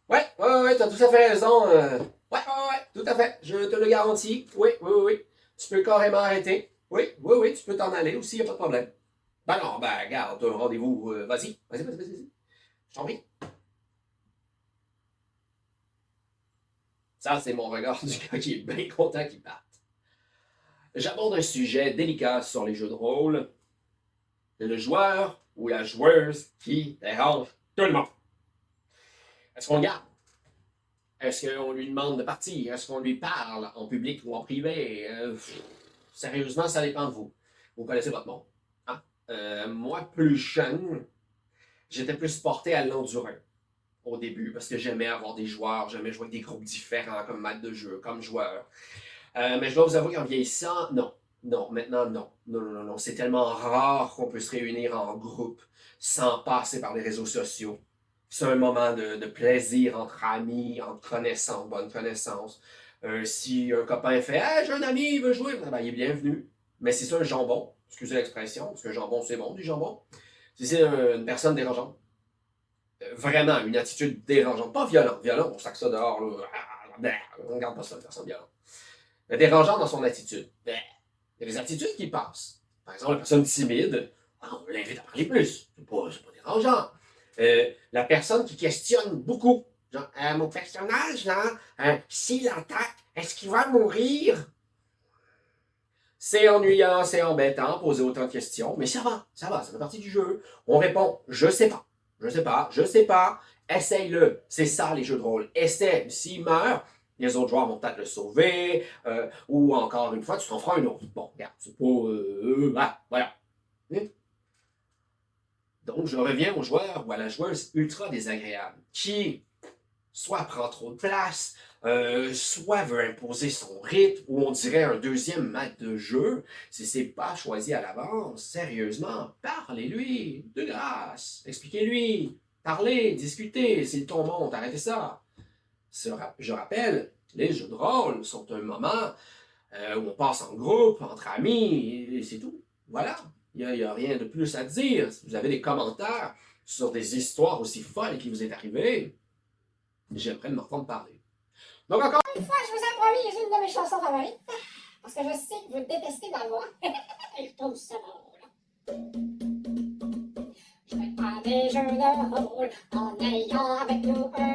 Ouais, t'as tout à fait raison. Tout à fait. Je te le garantis. Oui. Tu peux carrément arrêter. Oui, tu peux t'en aller aussi, y a pas de problème. Ben non, ben, regarde, t'as un rendez-vous. Vas-y. Je t'en prie. Ça, c'est mon regard du gars qui est bien content qu'il parte. J'aborde un sujet délicat sur les jeux de rôle. C'est le joueur ou la joueuse qui dérange tout le monde. Est-ce qu'on le garde? Est-ce qu'on lui demande de partir? Est-ce qu'on lui parle en public ou en privé? Sérieusement, ça dépend de vous. Vous connaissez votre monde. Hein? Moi, plus jeune, j'étais plus porté à l'endurer au début parce que j'aimais avoir des joueurs, j'aimais jouer avec des groupes différents comme maître de jeu, comme joueur. Mais je dois vous avouer qu'en vieillissant, non. Non, maintenant, non. Non. C'est tellement rare qu'on peut se réunir en groupe sans passer par les réseaux sociaux. C'est un moment de plaisir entre amis, entre connaissances, bonne connaissance. Si un copain fait hey, j'ai un ami, il veut jouer, ben, il est bienvenu. Mais si c'est un jambon, excusez l'expression, parce que jambon, c'est bon, du jambon. Si c'est une personne dérangeante, vraiment une attitude dérangeante, pas violente. Violent, on sac ça dehors, là. On regarde pas ça, une personne violente. Mais dérangeante dans son attitude. Il y a des attitudes qui passent. Par exemple, la personne timide, on l'invite à parler plus. C'est pas dérangeant. La personne qui questionne beaucoup. Genre, mon personnage, là, s'il attaque, est-ce qu'il va mourir? C'est ennuyant, c'est embêtant, poser autant de questions, mais ça fait partie du jeu. On répond, je sais pas, essaye-le. C'est ça les jeux de rôle. Essaie, s'il meurt, les autres joueurs vont peut-être le sauver, ou encore une fois, tu t'en feras un autre. Bon, regarde, c'est pas... voilà. Hmm? Donc, je reviens au joueur ou à la joueuse ultra désagréable, qui soit prend trop de place, soit veut imposer son rythme, ou on dirait un deuxième maître de jeu, si c'est pas choisi à l'avance, sérieusement, parlez-lui, de grâce, expliquez-lui, parlez, discutez, si le ton monte, arrêtez ça. Je rappelle, les jeux de rôle sont un moment où on passe en groupe, entre amis, et c'est tout. Voilà, il n'y a rien de plus à dire. Si vous avez des commentaires sur des histoires aussi folles qui vous est arrivées, j'aimerais m'entendre parler. Donc encore une fois, je vous improvise une de mes chansons favorites, parce que je sais que vous détestez ma voix. Et je trouve ça drôle. Je fais pas des jeux de rôle en ayant avec nous un